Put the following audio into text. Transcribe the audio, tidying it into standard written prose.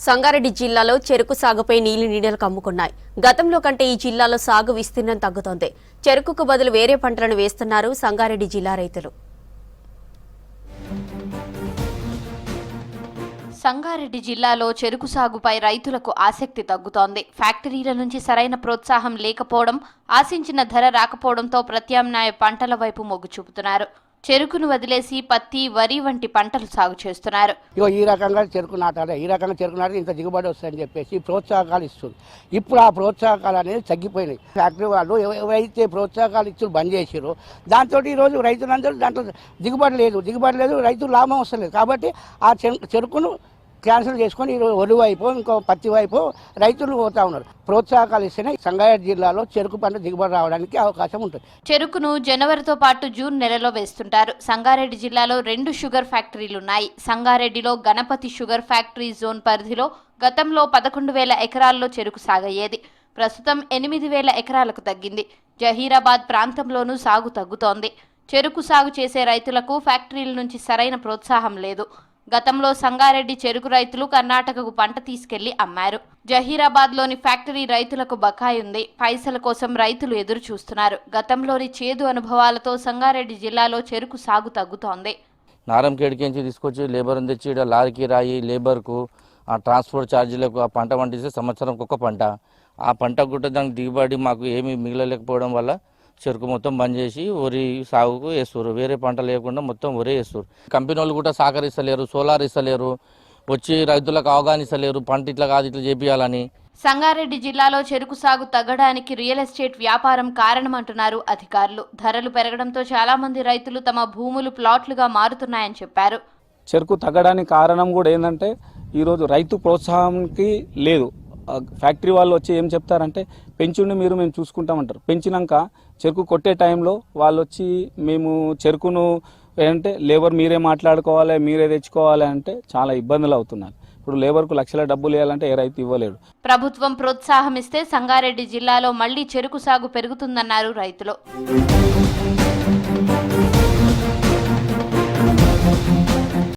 సంగారెడ్డి జిల్లాలో చెరుకు సాగుపై నీళ్లు కమ్ముకున్నాయి. గతంలో కంటే ఈ జిల్లాలో సాగు విస్తీర్ణం తగ్గుతోంది. చెరుకుకు బదులు వేరే పంటలను వేస్తున్నారు సంగారెడ్డి జిల్లా రైతులు. సంగారెడ్డి జిల్లాలో చెరుకు సాగుపై రైతులకు ఆసక్తి తగ్గుతోంది. ఫ్యాక్టరీల నుంచి సరైన ప్రోత్సాహం లేకపోవడం, ఆశించిన ధర రాకపోవడంతో ప్రత్యామ్నాయ పంటల వైపు మొగ్గు చూపుతున్నారు. చెరుకును వదిలేసి పత్తి, వరి వంటి పంటలు సాగు చేస్తున్నారు. ఈ రకంగా చెరుకు నాటాలి, ఈ రకంగా చెరుకు నాటి ఇంత దిగుబడి వస్తుందని చెప్పేసి ప్రోత్సాహకాలు ఇస్తుంది. ఇప్పుడు ఆ ప్రోత్సాహకాలు అనేది తగ్గిపోయినాయి. ఫ్యాక్టరీ వాళ్ళు ఎవరైతే ప్రోత్సాహకాలు ఇచ్చి బంద్ చేసారో దాంతో ఈరోజు రైతులందరూ దాంట్లో దిగుబడి లేదు, రైతులు లాభం వస్తలేదు. కాబట్టి ఆ చెరుకును క్యాన్సిల్ చేసుకొని వరి వైపు ఇంకో పత్తి వైపు రైతులు పోతా ఉన్నారు. ప్రోత్సాహకాలు ఇస్తేనే సంగారెడ్డి జిల్లాలో చెరుకు పంట దిగుబడి రావడానికి అవకాశం ఉంటుంది. చెరుకును జనవరితో పాటు జూన్ నెలలో వేస్తుంటారు. సంగారెడ్డి జిల్లాలో 2 షుగర్ ఫ్యాక్టరీలున్నాయి. సంగారెడ్డిలో గణపతి షుగర్ ఫ్యాక్టరీ జోన్ పరిధిలో గతంలో 11,000 ఎకరాల్లో చెరుకు సాగయ్యేది. ప్రస్తుతం 8,000 ఎకరాలకు తగ్గింది. జహీరాబాద్ ప్రాంతంలోనూ సాగు తగ్గుతోంది. చెరుకు సాగు చేసే రైతులకు ఫ్యాక్టరీల నుంచి సరైన ప్రోత్సాహం లేదు. గతంలో సంగారెడ్డి చెరుకు రైతులు కర్ణాటకకు పంట తీసుకెళ్లి అమ్మారు. జహీరాబాద్లోని ఫ్యాక్టరీ రైతులకు బకాయి ఉంది. పైసల కోసం రైతులు ఎదురు చూస్తున్నారు. గతంలోని చేదు అనుభవాలతో సంగారెడ్డి జిల్లాలో చెరుకు సాగు తగ్గుతోంది. నారంకేడికించి తీసుకొచ్చి లేబర్ని తెచ్చి లారీకి రాయి లేబర్కు ఆ ట్రాన్స్పోర్ట్ ఛార్జీలకు ఆ పంట పండిస్తే సంవత్సరంకి ఒక పంట. ఆ పంట కూడా దానికి దిగుబడి మాకు ఏమీ మిగలలేకపోవడం వల్ల చెరుకు మొత్తం బంద్ చేసి వరి సాగుకు వేస్తారు. వేరే పంట లేకుండా మొత్తం వరే వేస్తారు. కంపెనీ వాళ్ళు కూడా సహకరిస్తలేరు, సోలార్ ఇస్తలేరు, వచ్చి రైతులకు అవగాహన ఇస్తలేరు. పంట ఇట్లా కాదు ఇట్లా చేపియాలని. సంగారెడ్డి జిల్లాలో చెరుకు సాగు తగ్గడానికి రియల్ ఎస్టేట్ వ్యాపారం కారణమంటున్నారు అధికారులు. ధరలు పెరగడంతో చాలా మంది రైతులు తమ భూములు ప్లాట్లుగా మారుతున్నాయని చెప్పారు. చెరుకు తగ్గడానికి కారణం కూడా ఏంటంటే ఈరోజు రైతు ప్రోత్సాహానికి లేదు. ఫ్యాక్టరీ వాళ్ళు వచ్చి ఏం చెప్తారంటే పెంచుండి మేము చూసుకుంటామంటారు. పెంచినాక చెరుకు కొట్టే టైంలో వాళ్ళు వచ్చి మేము చెరుకును ఏంటంటే లేబర్ మీరే మాట్లాడుకోవాలి, మీరే తెచ్చుకోవాలి అంటే చాలా ఇబ్బందులు అవుతున్నారు. ఇప్పుడు లేబర్కు లక్షల డబ్బులు ఇవ్వాలంటే ఏ రైతు ఇవ్వలేడు. ప్రభుత్వం ప్రోత్సాహం ఇస్తే సంగారెడ్డి జిల్లాలో మళ్లీ చెరుకు సాగు పెరుగుతుందన్నారు రైతులు.